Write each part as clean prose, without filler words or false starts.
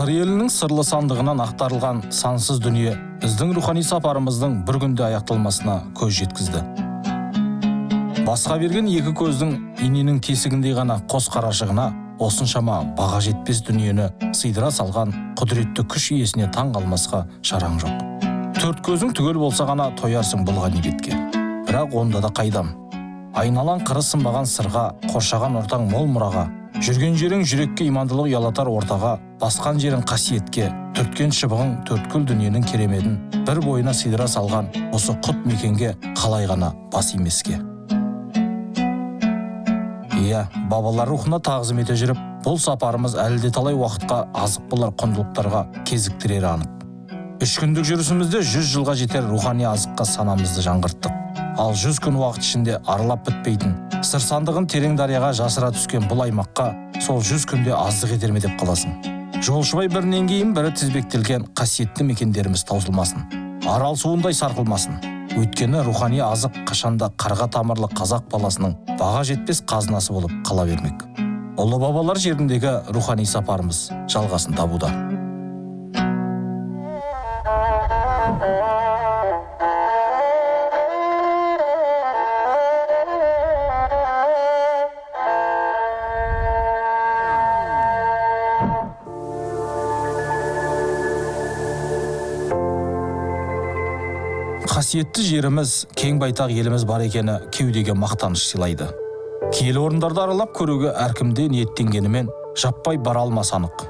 Сыр елінің сырлы сандығынан ақтарылған сансыз дүние біздің рухани сапарымыздың бір күнде аяқталмасына көз жеткізді. Басқа берген екі көздің иненің тесігіндей ғана қос қарашығына осыншама баға жетпес дүниені сыйдыра салған құдіретті күш иесіне таң қалмасқа шараң жоқ. Төрт көзің түгел болса ғана тоярсың бұл ғанибетке. Бірақ онда да қайдам. Айналан қыры сынбаған сырға, қоршаған ортаң мол мұраға, жүрген жерің жүрекке имандылық ұялатар ортаға, басқан жерің қасиетке, түрткен шыбығың төрткүл дүниенің кереметін бір бойына сыйдыра салған осы құт мекенге қалай ғана бас имеске. Иә, бабалар рухына тағзым ете жүріп, бұл сапарымыз әлі де талай уақытқа азық болар құндылықтарға кезіктірері анық. 3 күндік жүрісімізде 100 жылға жетер рухани азыққа санамызды жаңғырттық. Ал 100 күн уақыт ішінде аралап бітпейтін, сыр сандығын терең дарияға жасыра түскен бұл аймаққа сол 100 күнде аздық етер ме деп қаласың. Жолшыбай бірінен кейін бірі тізбектелген қасиетті мекендеріміз таусылмасын. Арал суындай сарқылмасын. Өйткені рухани азық қашанда қарға тамырлы қазақ баласының баға жетпес қазынасы болып қала бермек. Ұлы бабалар жеріндегі рухани сапарымыз жалғасын табуда. Қасиетті жеріміз, кең байтақ еліміз бар екені кеудеге мақтаныш сыйлайды. Киелі орындарды аралап көруге әркімде ниеттенгенімен жаппай бара алмас анық.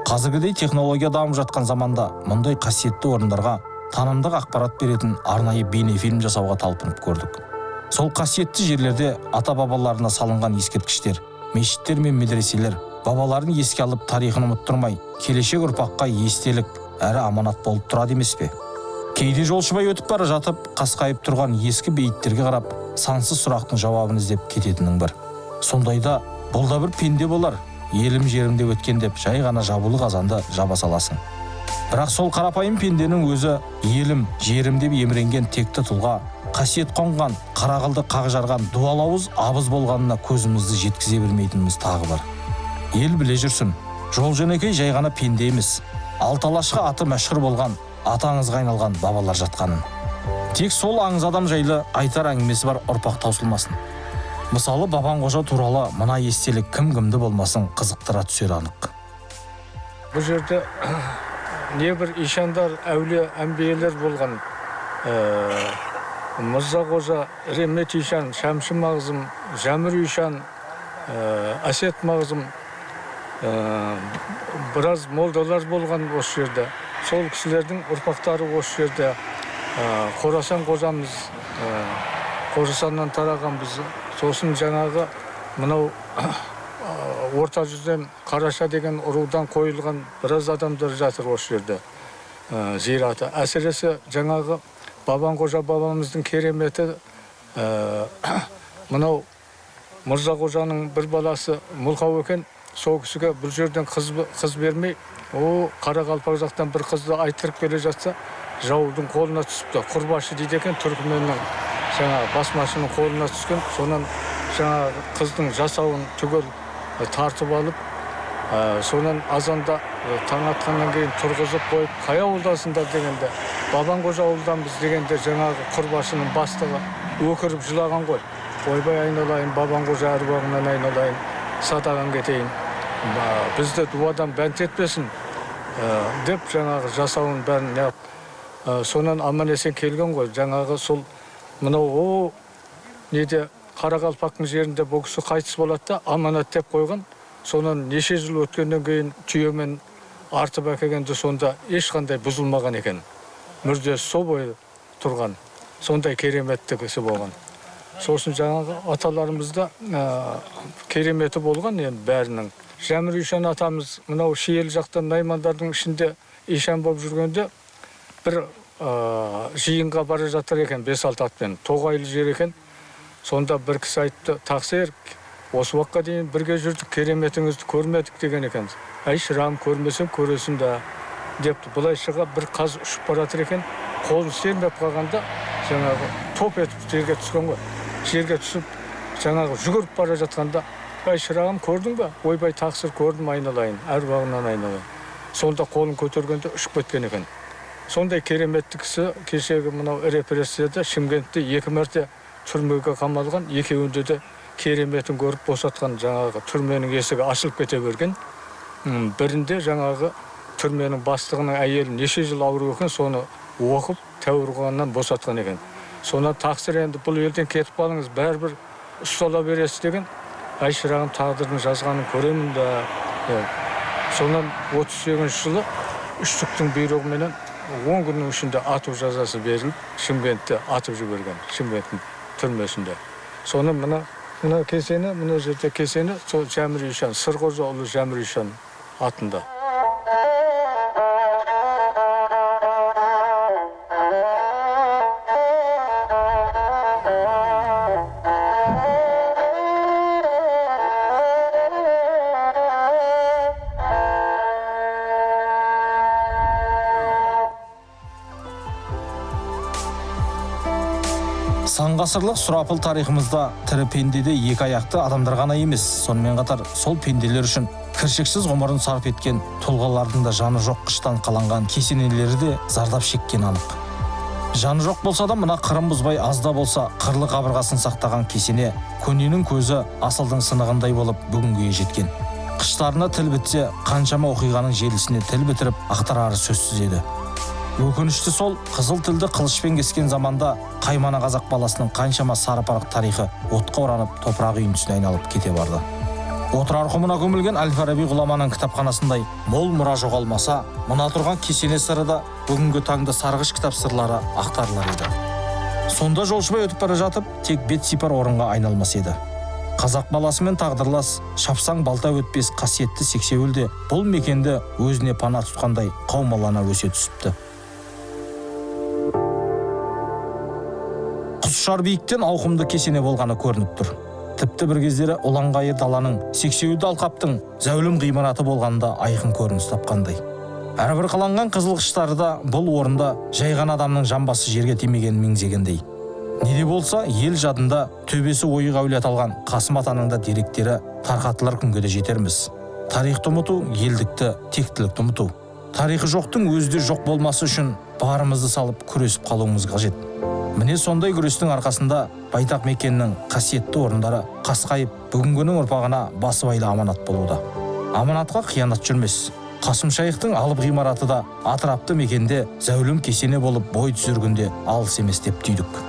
Қазіргідей технология дамып жатқан заманда мұндай қасиетті орындарға танымдық ақпарат беретін арнайы бейнефильм жасауға талпынып көрдік. Сол қасиетті жерлерде ата-бабаларына салынған ескерткіштер, мешіттер мен медреселер бабаларын еске алып тарихын ұмыттырмай, келешек ұрпаққа естелік әрі аманат болып тұрады емес пе? Кейде жолшыбай өтіп бара жатып, қасқайып тұрған ескі бейіттерге қарап, сансыз сұрақтың жауабын іздеп кететінің бір. Сондайда бұл да бір пенде болар, елім жерімде өткен деп жай ғана жабулы қазанды жаба саласың. Бірақ сол қарапайым пенденің өзі елім жерім деп еміренген текті тұлға, қасиет қонған, қарағылды қақ жарған дуалауыз абыз болғанына көзімізді жеткізе бермейтініміз тағы бар. Ел біле жүрсін, Жолжөнекей жай ғана пенде емес, Алталашқа аты мәшһүр болған атаңызға айналған бабалар жатқанын. Тек сол аңыз адам жайлы айтар әңгімесі бар ұрпақ таусылмасын. Мысалы, Бабан Қожа туралы мына естелік кім-кімді болмасын қызықтыра түсер анық. Бұл жерде небір ишандар, әулие, әмбиелер болған. Мырза Қожа, Ремет ишан, Шәмші мағзым, Жәмір ишан, Әсет мағзым, біраз молдалар болған осы жерде. Сол кісілердің ұрпақтары осы жерде. Қорасан қожамыз, Қорасаннан тараған біз. Сосын жаңағы мынау орта жүзден Қараша деген ұрудан қойылған біраз адамдар жатыр осы жерде. Зираты. Әсіресе жаңағы Бабан Қожа бабамыздың кереметі, мынау Мырза Қожаның бір баласы Мұлқау екен. Сол кісіге бұл жерден қыз бермей, Қарақалпақ жақтан бір қызды айттырып келе жатса, жаудың қолына түсіпті. Құрбашы дейді екен, түркіменнің басмашының қолына түскен. Сонан жаңағы қыздың жасауын түгел тартып алып, сонан азанда таң атқаннан кейін тұрғызып қойып, қай ауылдасыңдар дегенде, Бабан Қожа ауылданбыз дегенде жаңағы құрбашының бастығы өкіріп жылаған ғой. Ойбай айналайын, Бабан Қожа әруағынан айналайын, садаған кетейін. Бізді дуадан бәнт етпесін деп жаңағы жасауын бәрін неғып. Сонан аман есен келген ғой. Жаңағы сол мынау неде Қарақалпақтың жерінде бұл кісі қайтыс болады да аманат деп қойған. Сонан неше жыл өткеннен кейін түйемен артып әкелгенде сонда ешқандай бұзылмаған екен. Мүрдесі сол бойы тұрған. Сондай кереметті кісі болған. Сосын жаңағы аталарымызда кереметі болған енді бәрінің. Жәмір ишан атамыз мынау Шиелі жақтан наймандардың ішінде ишан болып жүргенде бір жиынға бара жатыр екен 5-6 атпен. Тоғайлы жер екен. Сонда бір кісі айтты, тақсыр, осы уақытқа дейін бірге жүрдік, кереметіңізді көрмедік деген екен. Әй шырағым, көрмесең көресің да депті. Бұлай шыға бір қаз ұшып баратыр екен. Қолын сермеп қалғанда жаңағы топ етіп жерге түскен ғой. Жерге түсіп жаңағы жүгіріп бара жатқанда, әй шырағым, көрдің ба? Ойбай тақсыр, көрдім, айналайын, әруағынан айналайын. сонда қолын көтергенде ұшып кеткен екен. Сондай кереметті кісі кешегі мынау репрессияда Шымкентте 2 мәрте түрмеге қамалған, екеуінде де кереметін көріп босатқан жаңағы түрменің есігі ашылып кете берген. Бірінде жаңағы түрменің бастығының әйелі неше жыл ауру екен, соны оқып тәуір қылғаннан босатқан екен. Сонан тақсыр енді бұл елден кетіп қалыңыз, бәрібір ұстала бересіз деген. Ай шырағым, тағдырдың жазғанын көремін да. Сонан 38 жылы үштіктің бұйрығыменен 10 күннің ішінде ату жазасы беріліп, Шымкентте атып жіберген, Шымкенттің түрмесінде. Соны мына кесені, мына жерде кесені, сол Жәмір Ишан, Сырғожаұлы Жәмір Ишан атында. Сан ғасырлық сұрапыл тарихымызда тірі пендеде екі аяқты адамдар ғана емес, сонымен қатар сол пенделер үшін кіршіксіз ғұмырын сарп еткен тұлғалардың да жаны жоқ қыштан қаланған кесенелері де зардап шеккен анық. Жаны жоқ болса да мына қырын бұзбай азда болса қырлы қабырғасын сақтаған кесене көненің көзі асылдың сынығындай болып бүгінге жеткен. Қыштарына тіл бітсе қаншама оқиғаның желісіне тіл бітіріп ақтарары сөзсіз еді. Өкінішті сол қызыл тілді қылышпен кескен заманда қаймана қазақ баласының қаншама сарапарық тарихы отқа оранып топырақ үйіндісіне айналып кете барды. Отырар құмына көмілген Әл-Фараби ғұламаның кітапханасындай мол мұра жоғалмаса, мына тұрған кесене сыры да бүгінгі таңда сарғыш кітап сырлары ақтарылар еді. Сонда жолшыбай өтіп бара жатып, тек бет сипар орынға айналмас еді. Қазақ баласымен тағдырлас, шапсаң балта өтпес қасиетті сексеуілде бұл мекенді өзіне пана тұтқандай қаумалана өсе түсіпті. Құсшар биіктен ауқымды кесене болғаны көрініп тұр. Тіпті бір кездері ұланғайыр даланың, сексеуілді алқаптың зәулім ғимараты болғанда айқын көрініс тапқандай. Әрбір қаланған қызыл қыштары да бұл орында жайған адамның жамбасы жерге тимегенін меңзегендей. Неде болса ел жадында төбесі ойық әулет алған Қасым атаның да деректері тарқатылар күнге де жетерміз. Тарихты ұмыту, елдікті, тектілікті ұмыту. Тарихы жоқтың өзі де жоқ болмасы үшін барымызды салып күресіп қалуымыз қажет. Міне сондай күрестің арқасында байтақ мекеннің қасиетті орындары қасқайып бүгінгінің ұрпағына басыбайлы аманат болуда. Аманатқа қиянат жүрмес. Қасым Шайхтың алып ғимараты да атырапты мекенде зәулім кесене болып бой түзергенде алыс емес деп түйдік.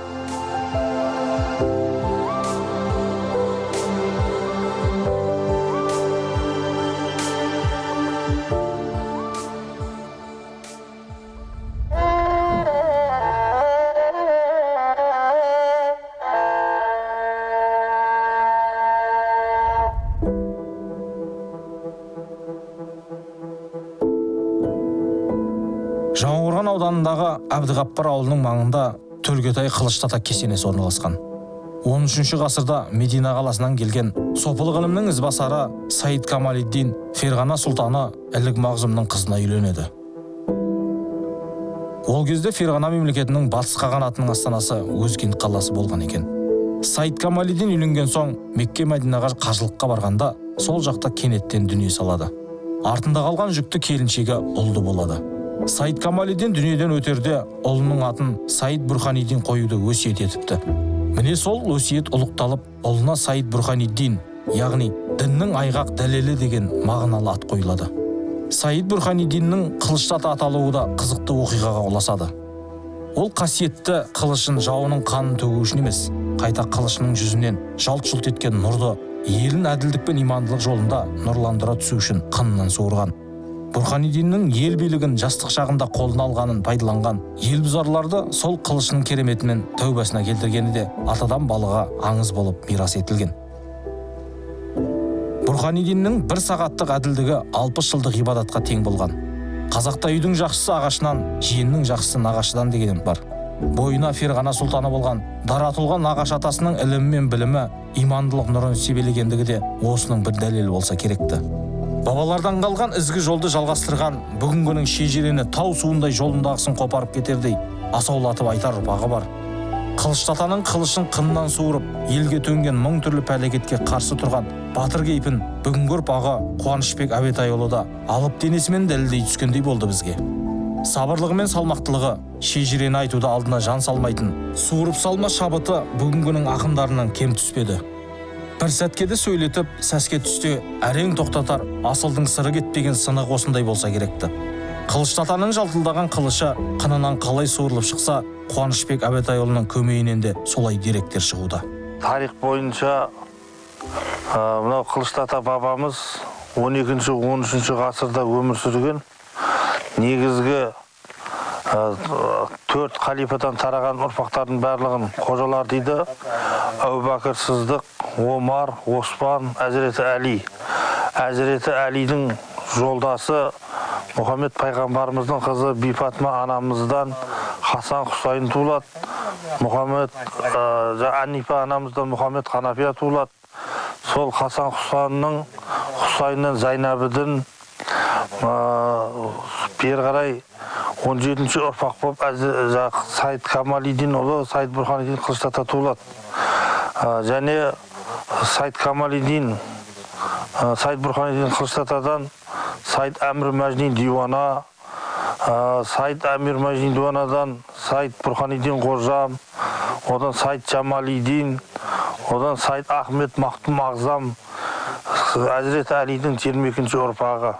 Жаңақорған ауданындағы Әбдіғаппар ауылының маңында Төлгетай Қылыштата кесенесі орналасқан. 13 ғасырда Медина қаласынан келген сопылық ілімнің ізбасары Саид Камалиддин Ферғана сұлтаны Ілік Мағзұмның қызына үйленеді. Ол кезде Ферғана мемлекетінің батыс қағанатының астанасы Өзгент қаласы болған екен. Саид Камалиддин үйленген соң Мекке Мәдинаға қажылыққа барғанда сол жақта кенеттен дүние салады. Артында қалған жүкті келіншегі ұлды болады. Саид Камалиддин дүниеден өтерде ұлының атын Саид Бурханиддин қоюды өсиет етіпті. Міне сол өсиет ұлықталып, ұлына Саид Бурханиддин, яғни діннің айғақ дәлелі деген мағыналы ат қойылады. Саид Бурханиддиннің Қылыштата аталуы да қызықты оқиғаға ұласады. Ол қасиетті қылышын жауының қанын төгу үшін емес, қайта қылышының жүзінен жалт-жұлт еткен нұрды елін әділдік пен имандылық жолында нұрландыра түсу үшін қынынан суырған. Бурханиддиннің ел билігін жастық шағында қолына алғанын пайдаланған ел бұзарларды сол қылышының кереметімен тәубасына келтіргені де атадан балаға аңыз болып мирас етілген. Бурханиддиннің 1 сағаттық әділдігі 60 жылдық ғибадатқа тең болған. Қазақта үйдің жақсысы ағашынан, жиеннің жақсысы нағашыдан деген бар. Бойына Ферғана сұлтаны болған дара тұлға нағаш атасының ілімі мен білімі, имандылық нұрын себелегендігі де осының бір дәлелі болса керекті. Бабалардан қалған ізгі жолды жалғастырған бүгінгінің шежірені тау суындай жолындағысын қопарып кетердей асаулатып айтар ұрпағы бар. Қылышты атаның қылышын қыннан суырып, елге төнген мың түрлі пәлекетке қарсы тұрған батыр кейпін бүгінгі ұрпағы Қуанышбек Әбетайұлы да алып денесімен дәлелдей түскендей болды бізге. Сабырлығы мен салмақтылығы, шежірені айтуда алдына жан салмайтын, суырып салма шабыты бүгінгінің ақындарынан кем түспеді. Бір сәтке де сөйлетіп, сәске түсте әрең тоқтатар, асылдың сыры кетпеген сынық осындай болса керекті. Қылышты атаның жалтылдаған қылышы қынынан қалай суырылып шықса, Қуанышбек Әбетайұлының көмейінен де солай деректер шығуда. Тарих бойынша мынау Қылышты ата бабамыз 12-13 ғасырда өмір сүрген. Негізгі 4 халифадан тараған ұрпақтардың барлығын қожалар дейді. Әбубәкір Сыздық, Омар, Осман, Әзіреті Әли. Әзіреті Әлидің жолдасы Мұхаммед пайғамбарымыздың қызы Бипатма анамыздан Хасан Хусайын туылады. Анипа анамыздан Мұхаммед Ханафия туылады. Сол Хасан Хусайыннан Зайнабыдың бері қарай 17-ші ұрпақ болып Сайд Камалидин ұлы Сайд Бурханидин Қылышты ата туылады. Және Сайд Камалидин, Сайд Бурханидин Қылышты атадан Сайд Әмір Мәжнин Диуана, Сайд Әмір Мәжнин Диуанадан Сайд Бурханидин Қожам, одан Сайд Джамалидин, одан Сайд Ахмет Мақтум Ағзам, Әзіреті Әлидің 22-ші ұрпағы.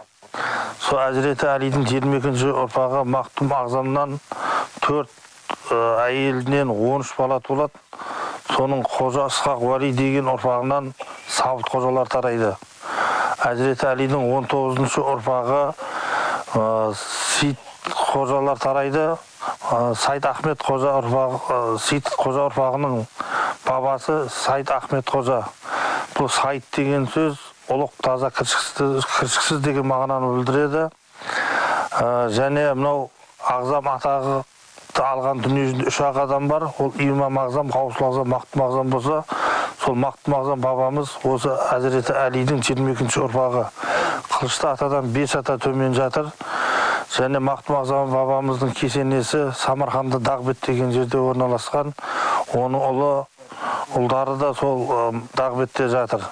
Сол Әзіреті Әлидің 22-ші ұрпағы Мақтум Ағзамнан 4 әйелінен 13 бала туылады. Соның қожа Ысқақ Уәли деген ұрпағынан сабыт қожалар тарайды. Әзіреті Әлидің 19-ші ұрпағы Сид қожалар тарайды. Сайд Ахмет қожа ұрпағы, Сид қожа ұрпағының бабасы Сайд Ахмет қожа. Бұл Сайд деген сөз ұлық, таза, кіршіксіз деген мағынаны білдіреді. Және мынау Ағзам атағы алған дүние жүзінде 3 адам бар. Ол Имам Ағзам, Қаусыл Ағзам, Мақтум Ағзам болса, сол Мақтум Ағзам бабамыз осы Әзіреті Әлидің 22-ші ұрпағы. Қылышты атадан 5 ата төмен жатыр. Және Мақтум Ағзам бабамыздың кесенесі Самарқанда Дағбет деген жерде орналасқан. Оның ұлдары да сол Дағбетте жатыр.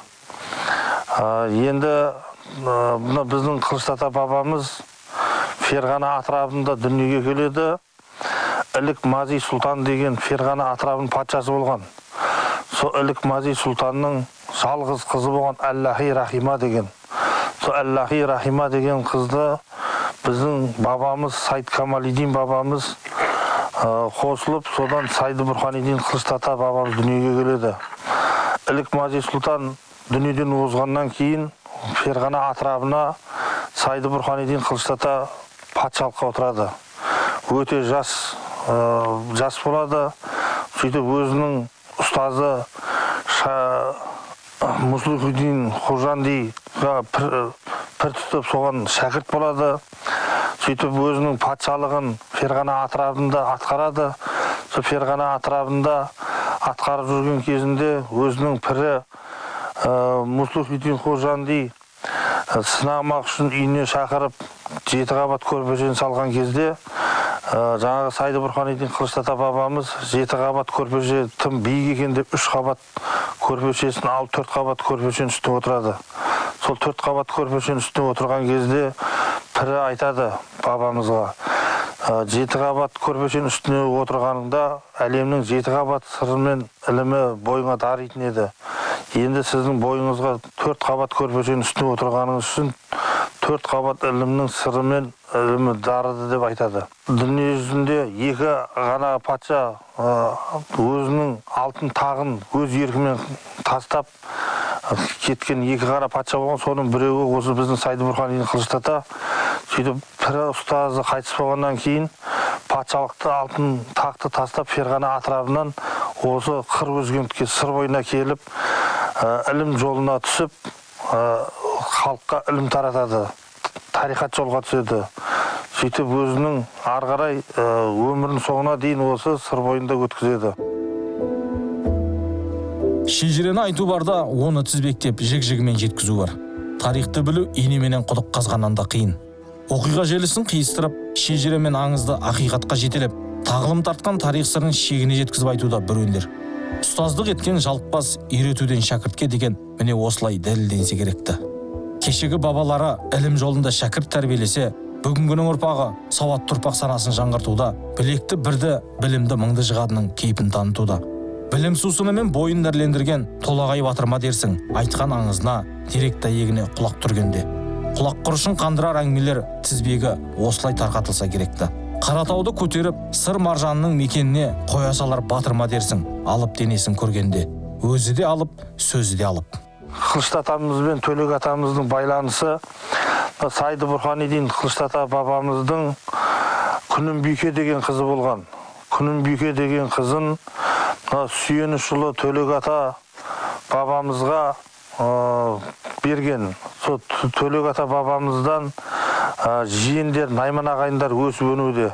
Енді біздің Қылышты ата бабамыз Ферғана атырабында дүниеге келеді. Ілік Мази Сұлтан деген Ферғана атырабының патшасы болған. Сол Ілік Мази Сұлтанның жалғыз қызы болған Әллахи Рахима деген. Сол Әллахи Рахима деген қызды біздің бабамыз Сайд Камалидин бабамыз қосылып, содан Сайды Бурханидин Қылышты ата бабамыз дүниеге келеді. Ілік Мази Сұлтан дүниеден озғаннан кейін Ферғана атырабына Сайды Бурханидин Қылышты ата патшалыққа отырады. Өте жас болады. Сөйтіп өзінің ұстазы Мұслихуддин Хожандиға пір тұтып соған шәкірт болады. Сөйтіп өзінің патшалығын Ферғана атырабында атқарады. Сол Ферғана атырабында атқарып жүрген кезінде өзінің пірі Мұслихуддин Хожанди сынамақ үшін үйіне шақырып 7 қабат көрпешені салған кезде жаңағы Сайды Бурханидин Қылышты ата бабамыз 7 қабат көрпеше тым биік екен деп 3 қабат көрпешесін алып 4 қабат көрпешенің үстіне отырады. Сол 4 қабат көрпешенің үстіне отырған кезде пірі айтады бабамызға: 7 қабат көрпешенің үстіне отырғаныңда әлемнің 7 қабат сыры мен ілімі бойыңа даритын еді. Енді сіздің бойыңызға 4 қабат көрпешенің үстіне отырғаныңыз үшін 4 қабат ілімнің сыры мен ілімі дарыды деп айтады. Дүние жүзінде 2 ғана патша өзінің алтын тағын өз еркімен тастап кеткен 2 ғана патша болған. Соның біреуі осы біздің Сайды Бурханидин Қылышты ата. Сөйтіп пірі ұстазы қайтыс болғаннан кейін патшалықты алтын тақты тастап Ферғана атырабынан осы қыр өзгентке сыр бойына келіп ілім жолына түсіп халыққа ілім таратады, тарихат жолға түседі. Сөйтіп өзінің ары қарай өмірінің соңына дейін осы сыр бойында өткізеді. Шежірені айту барда оны тізбектеп жік-жігімен жеткізу бар. Тарихты білу инеменен құдық қазғаннан да қиын. Оқиға желісін қиыстырып, шежіре мен аңызды ақиқатқа жетелеп, Тағылым тартқан тарих сырын шегіне жеткізіп айтуда бір өнер. Ұстаздық еткен жалықпас үйретуден шәкіртке деген міне осылай дәлелденсе керекті. Кешегі бабалары ілім жолында шәкірт тәрбиелесе, бүгінгінің ұрпағы сауатты ұрпақ санасын жаңғыртуда, білекті бірді, білімді мыңды жығадының кейпін танытуда. Білім сусынымен бойын нәрлендірген Толағай батырма дерсің, айтқан аңызына, дерек дәйегіне құлақ түргенде. Құлақ құрышын қандырар әңгімелер тізбегі осылай тарқатылса керекті. Қаратауды көтеріп, сыр маржанының мекеніне қоя салар батырма дерсің, алып денесін көргенде. Өзі де алып, сөзі де алып. Қылышты атамыз бен Төлек атамыздың байланысы, Сайды Бурханидин Қылышты ата бабамыздың Күнімбүйке деген қызы болған. Күнімбүйке деген қызын Сүйенішұлы Төлек ата бабамызға берген. Сол Төлек ата бабамыздан жиендер, Найман ағайындар өсіп өнуде.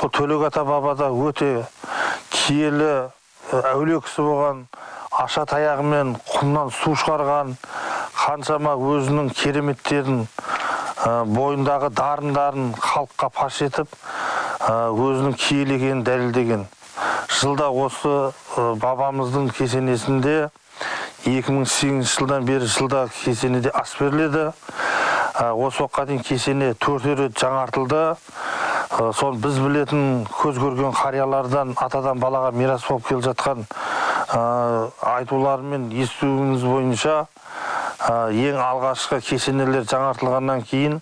Бұл Төлек ата бабада өте киелі әулие кісі болған, аша таяғымен құмнан су шығарған, қаншама өзінің кереметтерін, бойындағы дарындарын халыққа паш етіп, өзінің киелі екенін дәлелдеген. Жылда осы бабамыздың кесенесінде 2008 жылдан бері жылда кесенеде ас беріледі. Осы уақытқа дейін кесене 4 рет жаңартылды. Сол біз білетін көз көрген қариялардан, атадан балаға мирас болып келе жатқан айтулар мен естуіміз бойынша ең алғашқы кесенелер жаңартылғаннан кейін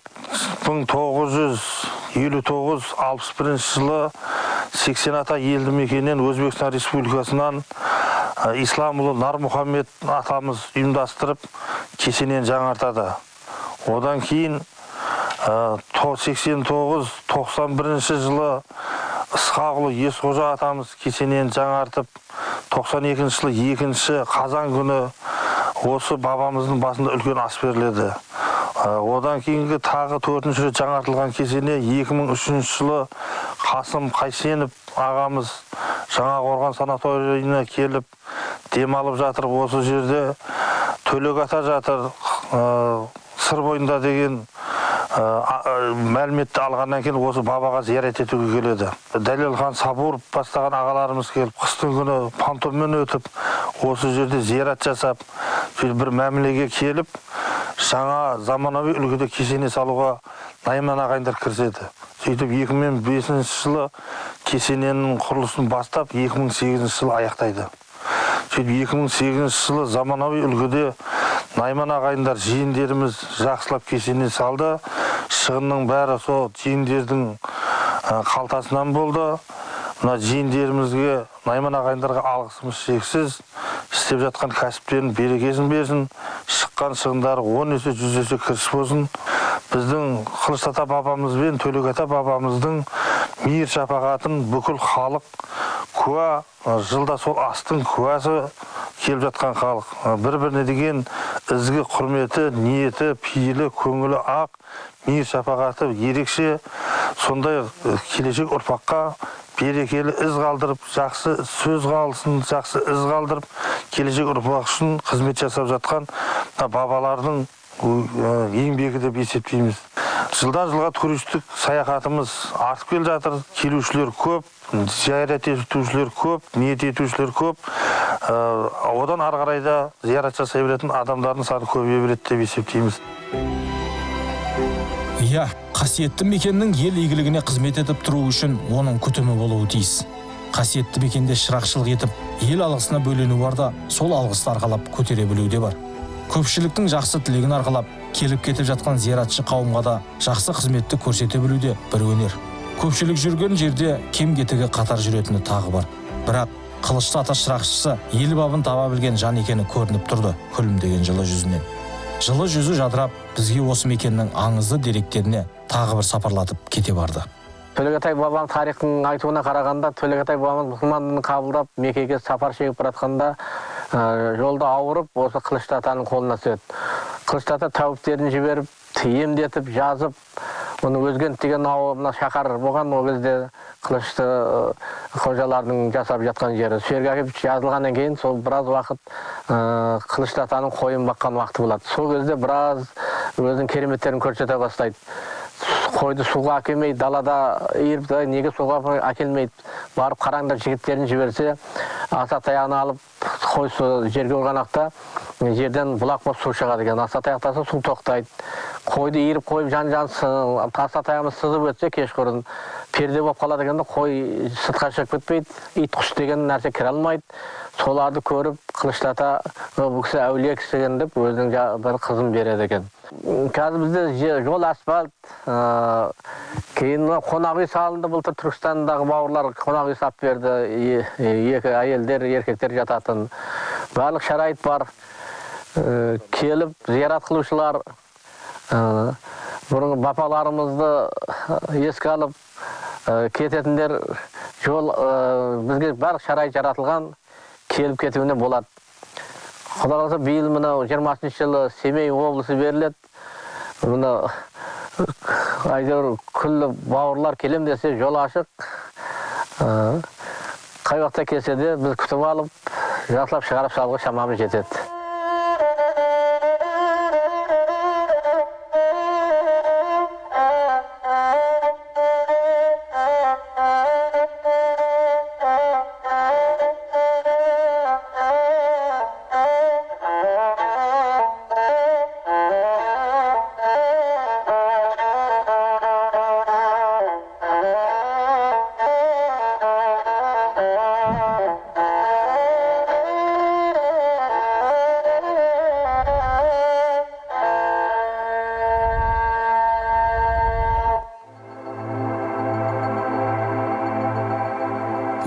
1959-61 жылы 80 ата елді мекеннен Өзбекстан Республикасынан Исламұлы Нармұхаммед атамыз ұйымдастырып кесенені жаңартады. Одан кейін 89-91 жылы Ысқақұлы Есқожа атамыз кесенені жаңартып, 92 жылы 2 қазан күні осы бабамыздың басында үлкен ас беріледі. Одан кейінгі тағы 4 рет жаңартылған кесене 2003 жылы Қасым Қайсенов ағамыз Жаңақорған санаторийіне келіп демалып жатыр. Осы жерде Төлек ата жатыр, сыр бойында деген мәліметті алғаннан кейін осы бабаға зиярат етуге келеді. Дәлелхан Сабуров бастаған ағаларымыз келіп, қыстың күні пантоммен өтіп, осы жерде зиярат жасап, бір мәмілеге келіп, жаңа заманауи үлгіде кесене салуға Найман ағайындар кіріседі. Сөйтіп 2005 жылы кесененің құрылысын бастап, 2008 жылы аяқтайды. Сөйтіп 2008 жылы заманауи үлгіде Найман ағайындар жиендеріміз жақсылап кесене салды. Шығынның бәрі сол жиендердің қалтасынан болды. Мына жиендерімізге, Найман ағайындарға алғысымыз шексіз. Істеп жатқан кәсіптерін берекесін берсін. Шыққан шығындары 10 есе 100 есе кіріс болсын. Біздің Қылышты ата бабамыз бен Төлек ата бабамыздың мейір шапағатын бүкіл халық куә, жылда сол астың куәсі келіп жатқан халық. Бір-біріне деген ізгі құрметі, ниеті, пейілі, көңілі ақ, мейір шапағаты ерекше. Сондай келешек ұрпаққа берекелі із қалдырып, жақсы сөз қалсын, жақсы із қалдырып, келешек ұрпақ үшін қызмет жасап жатқан бабалардың еңбегі деп есептейміз. Жылдан жылға туристік саяхатымыз артып келе жатыр. Келушілер көп, зиярат етушілер көп, ниет етушілер көп. Одан ары қарай да зиярат жасай беретін адамдардың саны көбейе береді деп есептейміз. Иә, қасиетті мекеннің ел игілігіне қызмет етіп тұру үшін оның күтімі болуы тиіс. Қасиетті мекенде шырақшылық етіп, ел алғысына бөлену бар да, сол алғысты арқалап көтере білуде бар. Көпшіліктің жақсы тілегін арқалап, келіп кетіп жатқан зияратшы қауымға да жақсы қызметті көрсете білуде бір өнер. Көпшілік жүрген жерде кем-кетігі қатар жүретіні тағы бар. Бірақ Қылышты ата шырақшысы ел бабын таба білген жан екені көрініп тұрды күлімдеген жылы жүзінен. Жылы жүзі жадырап, бізге осы мекеннің аңызды деректеріне тағы бір сапарлатып кете барды. Төлек ата бабам тарихын айтуына қарағанда, Төлек ата бабамыз мұсылман дінін қабылдап, Меккеге сапар шегіп баратқанда, жолда ауырып, осы Қылышты атаның қолына түседі. Қылышты ата тәуіптерін жіберіп, емдетіп, жазып, оны Өзгент деген ауылына шақар болған, ол кезде Қылышты қожалардың жасап жатқан жері. Сөйерге әкеп жазылғаннан кейін, сол біраз уақыт Қылышты атаның қойын баққан уақыты болады. Сол кезде біраз өзінің кереметтерін көрсете бастайды. Қойды суға әкелмейді, далада иіріп, неге суға әкелмейді. барып қараңдар жігіттерін жіберсе, аса таяғын алып қойсы жерге ұрғанақта жерден бұлақ болып су шығады екен. Аса таяқтаса су тоқтайды. Қойды иіріп қойып жан аса таяғымыз сызып өтсе кешқұрын перде болып қалады екен, қой сыртқа шығып кетпейді, ит құс деген нәрсе кіре алмайды. Соларды көріп қылыштата бұл кісі әулие кісі екен деп өзінің бір қызын береді екен. Қазір бізде жол асфальт, кейін қонақ үй салынды. Былтыр Түркістандағы бауырлар қонақ үй сап берді. Екі әйелдер, еркектер жататын. Барлық шарайт бар. Келіп зиярат қылушылар, бұрынғы бапаларымызды еске алып кететіндер, жол бізге барлық шарайт жаратылған, келіп кетуіне болады. Құдай қаласа биыл мынау 20-шы жылы Семей облысы беріледі. Мына әйтеуір күллі бауырлар келем десе жол ашық. Қай уақытта келсе де біз күтіп алып, жақсылап шығарып салуға шамамыз жетеді.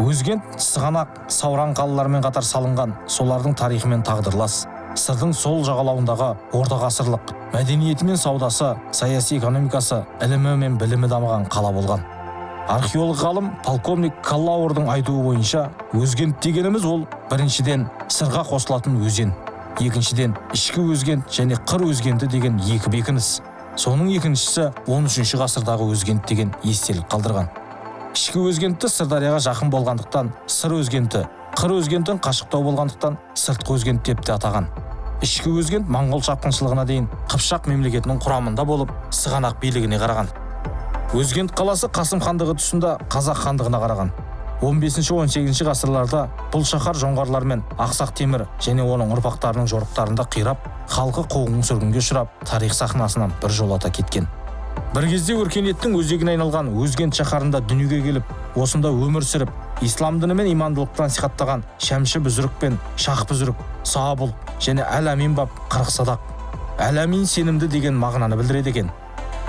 Өзгент, Сығанақ, Сауран қалаларымен қатар салынған, солардың тарихымен тағдырлас. Сырдың сол жағалауындағы орта ғасырлық мәдениеті мен саудасы, саяси экономикасы, ілімі мен білімі дамыған қала болған. Археолог ғалым полковник Каллауырдың айтуы бойынша, Өзгент дегеніміз ол біріншіден сырға қосылатын өзен, екіншіден ішкі Өзгент және қыр Өзгенті деген екі бекініс. Соның екіншісі 13 ғасырдағы Өзгент деген естелік қалдырған. Ішкі Өзгенті Сырдарияға жақын болғандықтан Сыр Өзгенті, қыр Өзгентін қашықтау болғандықтан Сыртқы Өзгент деп те атаған. Ішкі Өзгент моңғол шапқыншылығына дейін Қыпшақ мемлекетінің құрамында болып, Сығанақ билігіне қараған. Өзгент қаласы Қасым хандығы тұсында Қазақ хандығына қараған. 15-18 ғасырларда бұл шаһар жоңғарлар мен Ақсақ Темір және оның ұрпақтарының жорықтарында қирап, халқы қуғын сүргінге ұшырап, тарих сахнасынан біржолата кеткен. Бір кезде өркениеттің өзегіне айналған Өзгент шаһарында дүниеге келіп, осында өмір сүріп, ислам діні мен имандылықты насихаттаған Шәмші Бүзірік пен Шах Бүзірік, Сабыл және Әл-Амин баб 40 садақ. Әл-Амин сенімді деген мағынаны білдіреді екен.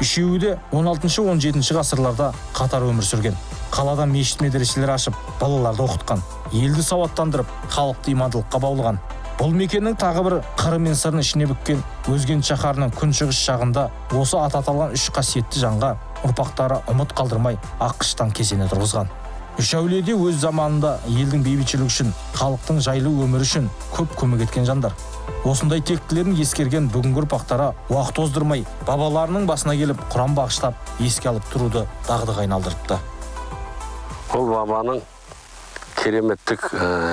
Үшеуі де 16-17 ғасырларда қатар өмір сүрген. Қалада мешіт медреселер ашып, балаларды оқытқан, елді сауаттандырып, халықты имандылыққа баулыған. Бұл мекеннің тағы бір қыры мен сырын ішіне бүккен Өзгент шаһарының күншығыс жағында осы аты аталған үш қасиетті жанға ұрпақтары ұмыт қалдырмай аққыштан кесене тұрғызған. Үш әулие де өз заманында елдің бейбітшілігі үшін, халықтың жайлы өмірі үшін көп көмек еткен жандар. Осындай тектілерін ескерген бүгінгі ұрпақтары уақыт оздырмай бабаларының басына келіп Құран бағыштап еске алып тұруды дағдыға айналдырыпты. Бұл бабаның кереметтік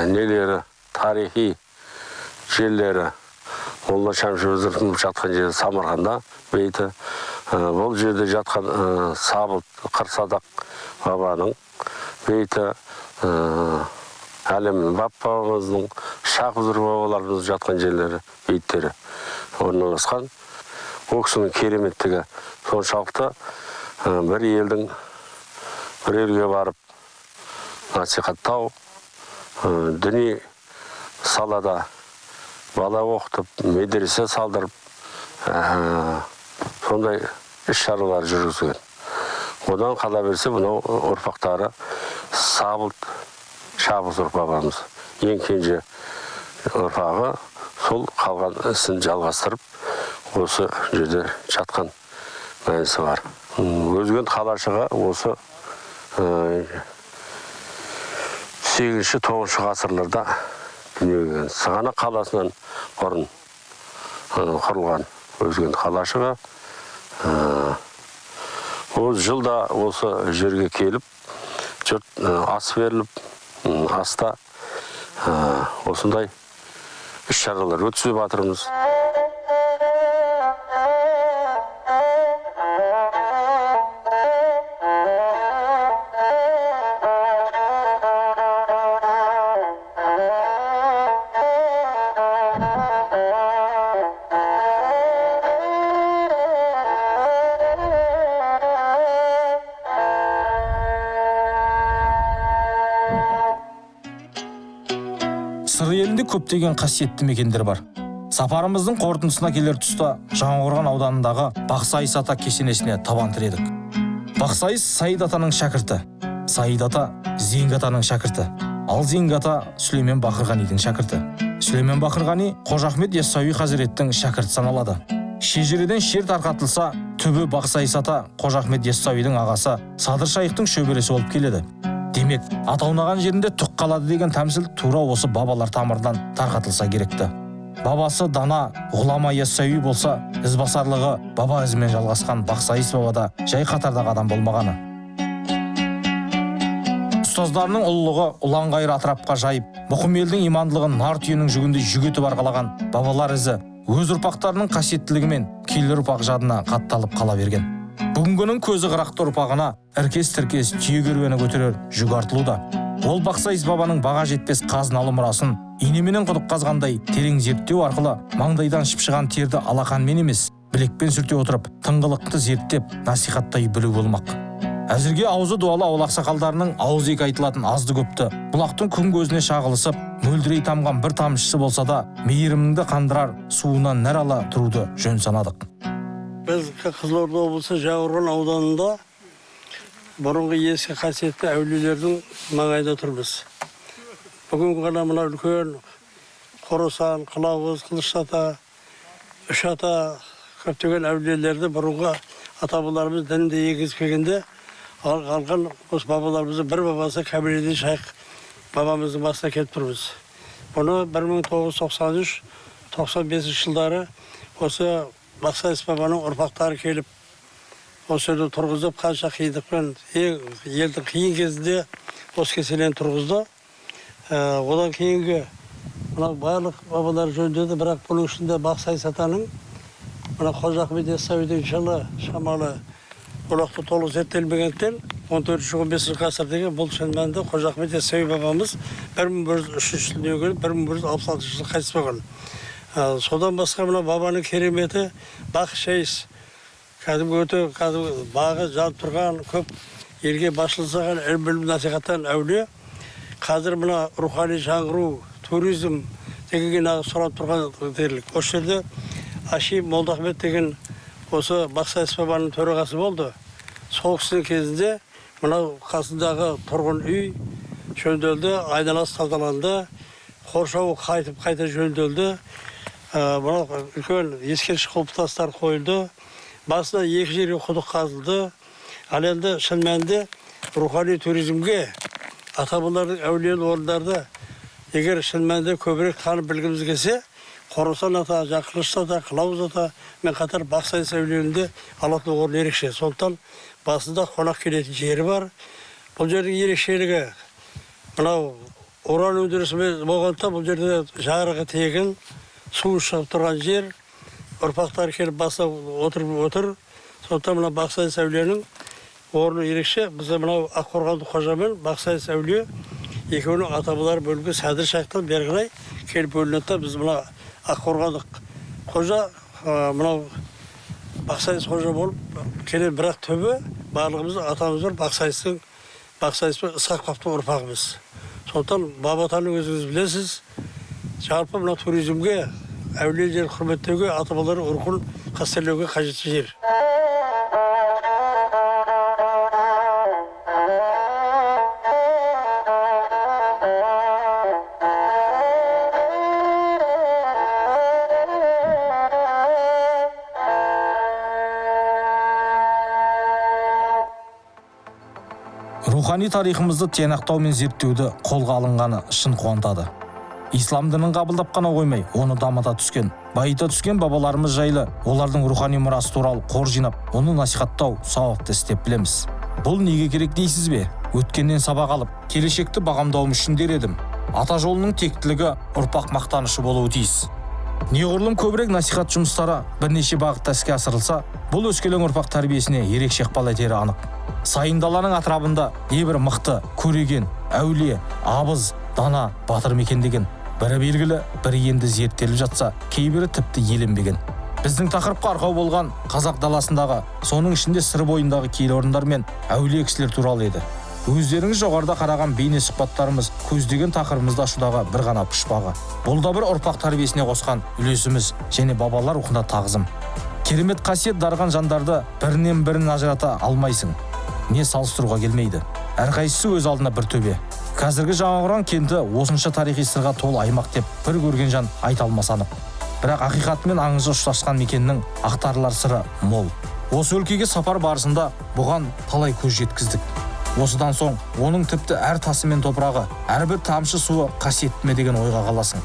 нелері, тарихи жерлері. Олар Шәмші Бүзіріктің жатқан жері Самарқанда бейті. Бұл жерде жатқан Сабыл 40 садақ бабаның бейті, Әл-Амин бабамыздың, Шах Бүзірік бабаларымыз жатқан жерлері, бейттері орналасқан. Ол кісінің кереметтігі соншалықты бір елдің бір елге барып насихаттау, діни салада бала оқытып, медресе салдырып, сондай іс-шаралар жүргізген. Одан қала берсе, бұнау ұрпақтары Сабыл Шабыз бабамыз. Ең кенже ұрпағы сол қалған ісін жалғастырып, осы жерде жатқан мәнісі бар. Өзгент қалашығы осы 8-9 ғасырларда Сығанақ қаласынан бұрын құрылған Өзгент қалашығы. Ол жылда осы жерге келіп, жұрт ас беріліп, аста осындай іс-шаралар өткізіп жатырмыз. көптеген қасиетті мекендер бар. Сапарымыздың қорытындысына келер тұста Жаңақорған ауданындағы Бақсайыс ата кесенесіне табан тіредік. Бақсайыс Саид атаның шәкірті, Саид ата Зеңгі атаның шәкірті, ал Зеңгі ата Сүлеймен Бақырғанидың шәкірті. Сүлеймен Бақырғани Қожа Ахмет Яссауи Хазіреттің шәкірті саналады. Шежіреден шер тарқатылса, түбі Бақсайыс ата Қожа Ахмет Яссауидің ағасы Садыр Шайхтың шөбересі болып келеді. Демек, атаунаған жерінде түк қалады деген тәмсіл тура осы бабалар тамырдан тарқатылса керекті. Бабасы дана ғұлама Яссауи болса, ізбасарлығы баба ізімен жалғасқан Бақсайыс бабада жай қатардағы адам болмағаны. Ұстаздарының ұлылығы ұлан-ғайыр атырапқа жайып, мұқым елдің имандылығын нар түйенің жүгінде жүгетіп арқалаған бабалар ізі өз ұрпақтарының қасиеттілігімен келер ұрпақ жадына қатталып қала берген. Бүгінгінің көзі қырақты ұрпағына іркес-тіркес түйе керуені көтерер жүк артылуда. Ол Бақсайыс бабаның баға жетпес қазыналы мұрасын инеменен құдық қазғандай терең зерттеу арқылы маңдайдан шыпшыған терді алақанмен емес, білекпен сүрте отырып, тыңғылықты зерттеп, насихаттай білу болмақ. Әзірге аузы дуалы ауыл ақсақалдарының ауыз екі айтылатын азды көпті, бұлақтың күн көзіне шағылысып, мөлдірей тамған бір тамшысы болса да, мейіріміңді қандырар суынан нәр ала тұруды жөн санадық. Біз Қызылорда облысы Жаңақорған ауданында бұрынғы ескі қасиетті әулиелердің маңайда тұрмыз. Бүгінгі ғана мына үлкен Қорасан, Қылауыз, Қылыш ата, Үш ата көптеген әулиелерді бұрынғы ата-бабаларымыз дінінде егізбегенде алған осы бабаларымыздың бір бабасы Кәмелиддин Шайх бабамыздың басына келіп тұрмыз. Бұны 1993-95 жылдары осы Бақсайыс бабаның ұрпақтары келіп, осы жерде тұрғызып, қанша қиындықпен елдің қиын кезінде осы кесенені тұрғызды. Одан кейінгі барлық бабалар жөндеді, бірақ бұның ішінде Бақсайыс атаның Қожа Ахмет Яссауидің жылы шамалы олақты толық зерттелмегендіктен 14-15 ғасырдағы бұл шын мәнінде Қожа Ахмет Яссауи бабамыз 1103 жылы келіп 1166 жылы қайтыс болған. Содан басқа мына бабаның кереметі Бақшайыс, кәдімгі өте бағы жанып тұрған, көп елге басшылық жасаған, ілім насихаттан әулие. Қазір мына рухани жаңғыру, туризм дегенге сұрап тұрған дерлік. Осы жерде Ашим Молдахмет деген осы Бақсайыс бабаның төрағасы болды. Сол кісінің кезінде мынау қасындағы тұрғын үй жөнделді, айналасы тазаланды, қоршауы қайта жөнделді. Мынау үлкен ескерткіш құлпытастар қойылды. Басына екі жерге құдық қазылды. Ал енді шын мәнінде рухани туризмге ата-бабалардың әулиелі орындарды егер шын мәнінде көбірек танып білгіміз келсе, Қорасан ата, Қылыш ата, Қылауыз ата мен қатар Бақсайыс әулиелінде алатын орын ерекше. Сондықтан басында қонақ келетін жері бар. Бұл жердің ерекшелігі мынау уран өндірісі болғанда бұл жерде жарығы тегін, су шығып тұрған жер, ұрпақтар келіп баса отыр. Сондықтан мына Бақсайыс әулиенің орны ерекше. Бізде мынау Аққорғандық қожа мен Бақсайыс әулие екеуінің ата-бабалар бөлігі Садыр Шайхтан бері қарай келіп бөлінеді. Біз мына Аққорғандық қожа мынау Бақсайыс қожа болып келе, бірақ төбе барлығымыз атамыз бар Бақсайыс пен Ысқақ бабтың ұрпағымыз. Сондықтан бабатаның өзіңіз білесіз, жалпы мына туризмге, әулие жер құрметтеуге, ата-бабалардың рухын қастерлеуге қажетті жер. Рухани тарихымызды тиянақтау мен зерттеуді қолға алынғаны шын қуантады. Ислам дінін қабылдап қана қоймай, оны дамыта түскен, байыта түскен бабаларымыз жайлы олардың рухани мұрасы туралы қор жинап, оны насихаттау сауапты істеп білеміз. Бұл неге керек дейсіз бе? Өткеннен сабақ алып, келешекті бағамдауым үшін дер едім. Ата жолының тектілігі ұрпақ мақтанышы болуы тиіс. Неғұрлым көбірек насихат жұмыстары бірнеше бағытта іске асырылса, бұл өскелең ұрпақ тәрбиесіне ерекше ықпал етері анық. Сайын даланың атырабында небір мықты, көреген, әулие, абыз, дана, батыр мекендеген. Бірі белгілі, бірі енді зерттеліп жатса, кейбірі тіпті еленбеген. Біздің тақырыпқа арқау болған қазақ даласындағы, соның ішінде сыр бойындағы киелі орындар мен әулие кісілер туралы еді. Өздеріңіз жоғарыда қараған бейне сұхбаттарымыз көздеген тақырыбымызды ашудағы бір ғана пұшпағы. Бұл да бір ұрпақ тәрбиесіне қосқан үлесіміз және бабалар рухына тағзым. Керемет қасиет дарыған жандарды бірінен бірін ажырата алмайсың. Не салыстыруға келмейді. Әрқайсысы өз алдына бір төбе. Қазіргі Жаңақорған кенті осынша тарихи сырға толы аймақ деп бір көрген жан айта алмас анық. Бірақ ақиқатымен аңызы ұштасқан мекеннің ақтарылар сыры мол. Осы өлкеге сапар барысында бұған талай көз жеткіздік. Осыдан соң оның тіпті әр тасы мен топырағы, әрбір тамшы суы қасиетті ме деген ойға қаласың.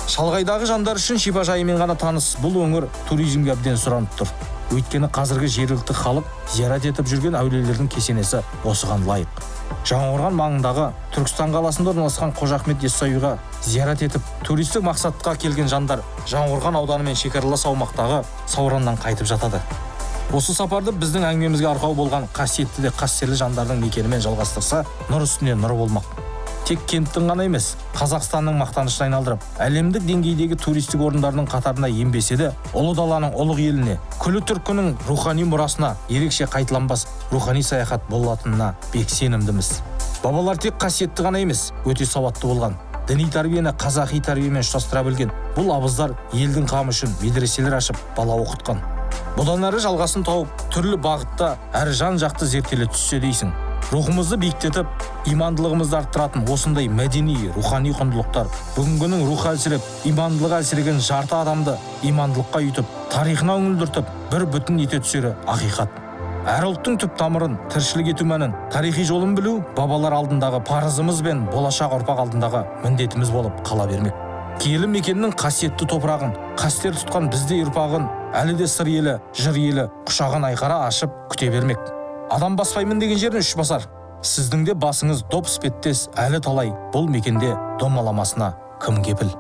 Шалғайдағы жандар үшін шипажайымен ғана таныс бұл өңір туризмге әбден сұранып тұр. Өйткені қазіргі жергілікті халық зиярат етіп жүрген әулиелердің кесенесі осыған лайық. Жаңақорған маңындағы Түркістан қаласында орналасқан Қожа Ахмет Яссауиға зиярат етіп, туристік мақсатқа келген жандар Жаңақорған ауданы мен шекаралас аумақтағы Саураннан қайтып жатады. Осы сапарды біздің әңгімемізге арқау болған қасиетті де қастерлі жандардың мекенімен жалғастырса, нұр үстіне нұр болмақ. Тек кенттің ғана емес, Қазақстанның мақтанышына айналдырып, әлемдік деңгейдегі туристік орындардың қатарына енбесе де, ұлы даланың ұлық еліне, күллі түркінің рухани мұрасына ерекше қайталанбас рухани саяхат болатынына бек сенімдіміз. Бабалар тек қасиетті ғана емес, өте сауатты болған. Діни тәрбиені қазақи тәрбиемен ұштастыра білген бұл абыздар елдің қамы үшін медреселер ашып, бала оқытқан. Бұдан әрі жалғасын тауып, түрлі бағытта әрі жан-жақты зерттеле түссе дейсің. Рухымызды биіктетіп, имандылығымызды арттыратын осындай мәдени, рухани құндылықтар бүгінгінің рухы әлсіреп, имандылығы әлсіреген жарты адамды имандылыққа үйтіп, тарихына үңілдіртіп, бір бүтін ете түсері ақиқат. Әр ұлттың түп тамырын, тіршілік ету мәнін, тарихи жолын білу бабалар алдындағы парызымыз бен болашақ ұрпақ алдындағы міндетіміз болып қала бермек. Киелі мекеннің қасиетті топырағын, қастер тұтқан бізде ұрпағын, әлі де сыр елі, жыр елі құшағын айқара ашып күте бермек. Адам баспаймын деген жерін үш басар. Сіздің де басыңыз доп іспеттес әлі талай бұл мекенде домаламасына кім кепіл?